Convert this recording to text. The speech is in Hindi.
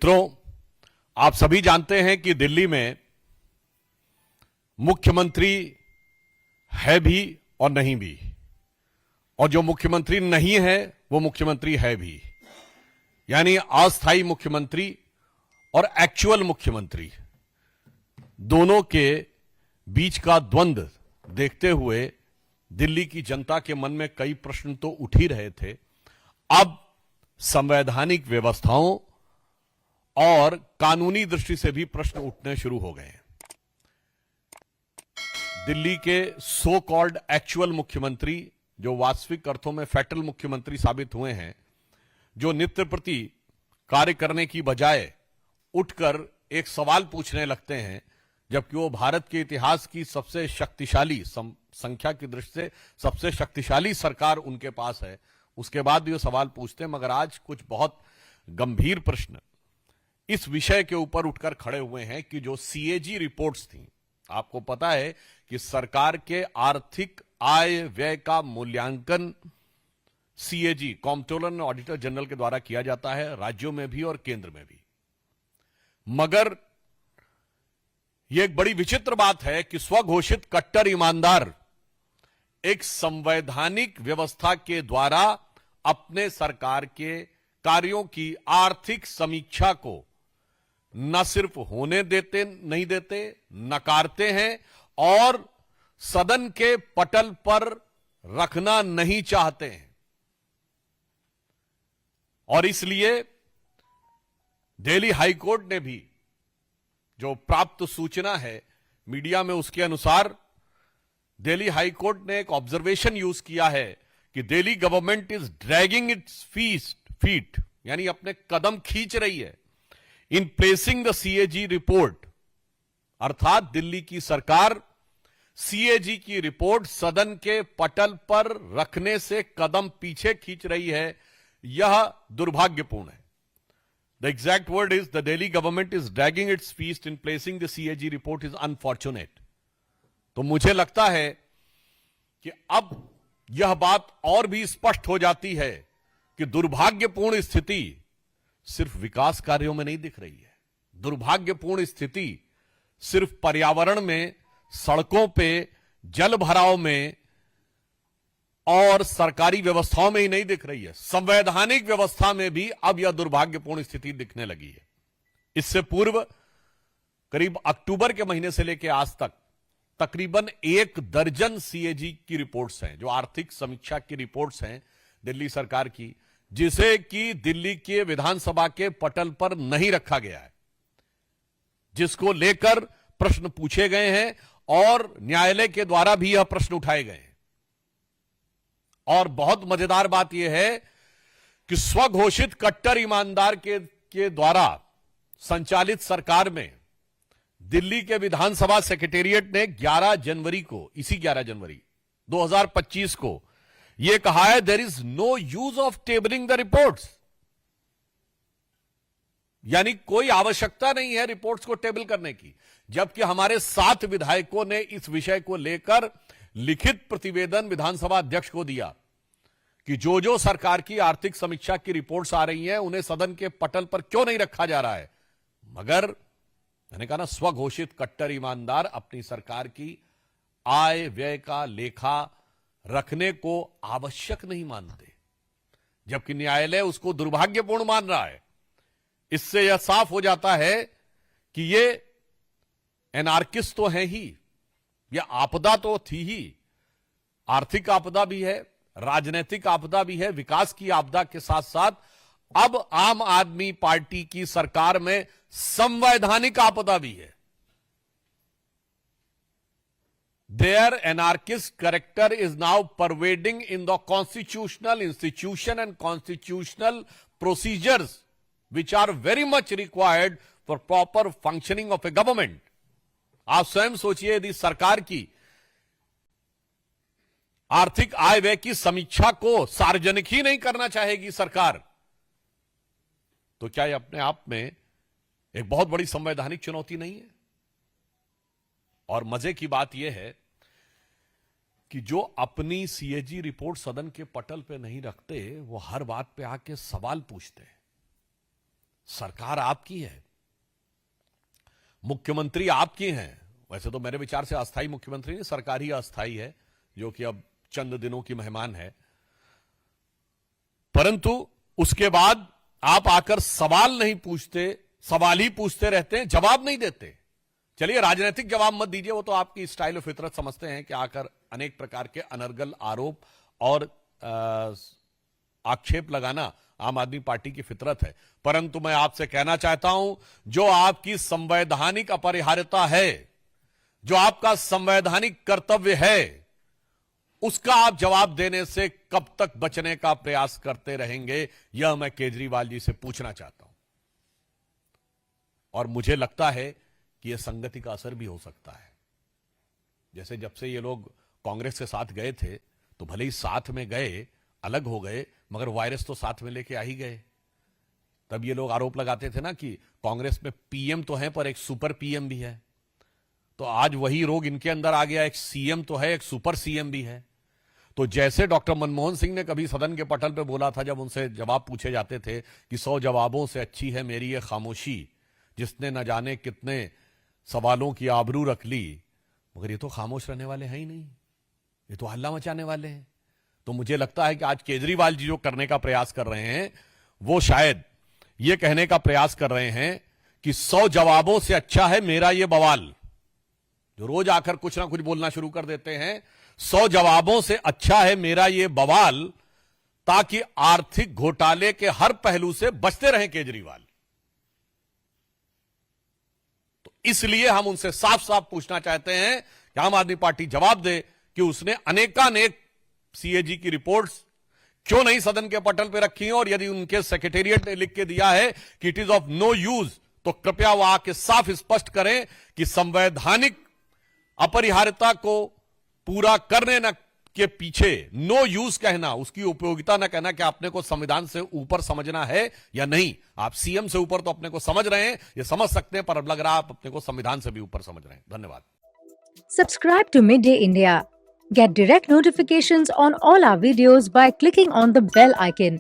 मित्रों, आप सभी जानते हैं कि दिल्ली में मुख्यमंत्री है भी और नहीं भी, और जो मुख्यमंत्री नहीं है वो मुख्यमंत्री है भी, यानी अस्थायी मुख्यमंत्री और एक्चुअल मुख्यमंत्री दोनों के बीच का द्वंद्व देखते हुए दिल्ली की जनता के मन में कई प्रश्न तो उठ ही रहे थे। अब संवैधानिक व्यवस्थाओं और कानूनी दृष्टि से भी प्रश्न उठने शुरू हो गए हैं। दिल्ली के सो कॉल्ड एक्चुअल मुख्यमंत्री, जो वास्तविक अर्थों में फेटल मुख्यमंत्री साबित हुए हैं, जो नित्य प्रति कार्य करने की बजाय उठकर एक सवाल पूछने लगते हैं, जबकि वो भारत के इतिहास की सबसे शक्तिशाली, संख्या की दृष्टि से सबसे शक्तिशाली सरकार उनके पास है, उसके बाद भी वो सवाल पूछते हैं। मगर आज कुछ बहुत गंभीर प्रश्न इस विषय के ऊपर उठकर खड़े हुए हैं कि जो सीएजी रिपोर्ट्स थी, आपको पता है कि सरकार के आर्थिक आय व्यय का मूल्यांकन CAG, comptroller and auditor general के द्वारा किया जाता है, राज्यों में भी और केंद्र में भी। मगर यह एक बड़ी विचित्र बात है कि स्वघोषित कट्टर ईमानदार एक संवैधानिक व्यवस्था के द्वारा अपने सरकार के कार्यों की आर्थिक समीक्षा को न सिर्फ होने देते नहीं देते, नकारते हैं और सदन के पटल पर रखना नहीं चाहते हैं। और इसलिए दिल्ली हाईकोर्ट ने भी, जो प्राप्त सूचना है मीडिया में, उसके अनुसार दिल्ली हाईकोर्ट ने एक ऑब्जर्वेशन यूज किया है कि Delhi government is dragging its feet, यानी अपने कदम खींच रही है इन प्लेसिंग द सीएजी रिपोर्ट, अर्थात दिल्ली की सरकार सीएजी की रिपोर्ट सदन के पटल पर रखने से कदम पीछे खींच रही है। यह दुर्भाग्यपूर्ण है। The exact word is the Delhi government is dragging its feet in placing the CAG report is unfortunate. तो मुझे लगता है कि अब यह बात और भी स्पष्ट हो जाती है कि दुर्भाग्यपूर्ण स्थिति सिर्फ विकास कार्यों में नहीं दिख रही है। दुर्भाग्यपूर्ण स्थिति सिर्फ पर्यावरण में, सड़कों पे, जल भराव में और सरकारी व्यवस्थाओं में ही नहीं दिख रही है, संवैधानिक व्यवस्था में भी अब यह दुर्भाग्यपूर्ण स्थिति दिखने लगी है। इससे पूर्व करीब अक्टूबर के महीने से लेकर आज तक तकरीबन 1 दर्जन सीएजी की रिपोर्ट्स हैं, जो आर्थिक समीक्षा की रिपोर्ट्स हैं दिल्ली सरकार की, जिसे कि दिल्ली के विधानसभा के पटल पर नहीं रखा गया है, जिसको लेकर प्रश्न पूछे गए हैं और न्यायालय के द्वारा भी यह प्रश्न उठाए गए हैं। और बहुत मजेदार बात यह है कि स्वघोषित कट्टर ईमानदार के द्वारा संचालित सरकार में दिल्ली के विधानसभा सेक्रेटेरिएट ने 11 जनवरी को, इसी 11 जनवरी 2025 को यह कहा है, there is no use of tabling the reports, यानी कोई आवश्यकता नहीं है रिपोर्ट्स को टेबल करने की। जबकि हमारे 7 विधायकों ने इस विषय को लेकर लिखित प्रतिवेदन विधानसभा अध्यक्ष को दिया कि जो जो सरकार की आर्थिक समीक्षा की रिपोर्ट्स आ रही हैं उन्हें सदन के पटल पर क्यों नहीं रखा जा रहा है। मगर मैंने कहा ना, स्वघोषित कट्टर ईमानदार अपनी सरकार की आय व्यय का लेखा रखने को आवश्यक नहीं मानते, जबकि न्यायालय उसको दुर्भाग्यपूर्ण मान रहा है। इससे यह साफ हो जाता है कि ये एनार्किस्ट तो है ही, यह आपदा तो थी ही, आर्थिक आपदा भी है, राजनीतिक आपदा भी है, विकास की आपदा के साथ साथ अब आम आदमी पार्टी की सरकार में संवैधानिक आपदा भी है। Their anarchist character is now pervading in the constitutional institution and constitutional procedures which are very much required for proper functioning of a government. आप स्वयं सोचिए, यदि सरकार की आर्थिक आय व्यय की समीक्षा को सार्वजनिक ही नहीं करना चाहेगी सरकार, तो क्या यह अपने आप में एक बहुत बड़ी संवैधानिक चुनौती नहीं है? और मजे की बात यह है कि जो अपनी सीएजी रिपोर्ट सदन के पटल पे नहीं रखते, वो हर बात पे आके सवाल पूछते हैं। सरकार आपकी है, मुख्यमंत्री आपकी हैं। वैसे तो मेरे विचार से अस्थाई मुख्यमंत्री नहीं, सरकार ही अस्थाई है, जो कि अब चंद दिनों की मेहमान है। परंतु उसके बाद आप आकर सवाल नहीं पूछते, सवाल ही पूछते रहते हैं, जवाब नहीं देते। चलिए, राजनीतिक जवाब मत दीजिए, वो तो आपकी स्टाइल और फितरत समझते हैं कि आकर अनेक प्रकार के अनर्गल आरोप और आक्षेप लगाना आम आदमी पार्टी की फितरत है। परंतु मैं आपसे कहना चाहता हूं, जो आपकी संवैधानिक अपरिहार्यता है, जो आपका संवैधानिक कर्तव्य है, उसका आप जवाब देने से कब तक बचने का प्रयास करते रहेंगे, यह मैं केजरीवाल जी से पूछना चाहता हूं। और मुझे लगता है कि यह संगति का असर भी हो सकता है। जैसे जब से ये लोग कांग्रेस के साथ गए थे, तो भले ही साथ में गए, अलग हो गए, मगर वायरस तो साथ में लेके आ ही गए। तब ये लोग आरोप लगाते थे ना कि कांग्रेस में पीएम तो है पर एक सुपर पीएम भी है। तो आज वही रोग इनके अंदर आ गया, एक सीएम तो है, एक सुपर सीएम भी है। तो जैसे डॉक्टर मनमोहन सिंह ने कभी सदन के पटल पे बोला था, जब उनसे जवाब पूछे जाते थे कि 100 जवाबों से अच्छी है मेरी ये खामोशी, जिसने न जाने कितने सवालों की आबरू रख ली। मगर ये तो खामोश रहने वाले हैं ही नहीं, ये तो हल्ला मचाने वाले हैं। तो मुझे लगता है कि आज केजरीवाल जी जो करने का प्रयास कर रहे हैं, वो शायद ये कहने का प्रयास कर रहे हैं कि 100 जवाबों से अच्छा है मेरा ये बवाल। जो रोज आकर कुछ ना कुछ बोलना शुरू कर देते हैं, 100 जवाबों से अच्छा है मेरा ये बवाल, ताकि आर्थिक घोटाले के हर पहलू से बचते रहें केजरीवाल। तो इसलिए हम उनसे साफ साफ पूछना चाहते हैं कि आम आदमी पार्टी जवाब दे कि उसने अनेकानेक सीएजी की रिपोर्ट्स क्यों नहीं सदन के पटल पर रखी हैं, और यदि उनके सेक्रेटेरिएट ने लिख के दिया है कि it is of no use, तो कृपया वह आके साफ स्पष्ट करें कि संवैधानिक अपरिहार्यता को पूरा करने न के पीछे नो यूज कहना, उसकी उपयोगिता न कहना कि आपने को संविधान से ऊपर समझना है या नहीं। आप सीएम से ऊपर तो अपने को समझ रहे हैं, ये समझ सकते हैं, पर अब लग रहा है आप अपने को संविधान से भी ऊपर समझ रहे हैं। धन्यवाद। Subscribe to Midday India. Get direct notifications on all our videos by clicking on the bell icon.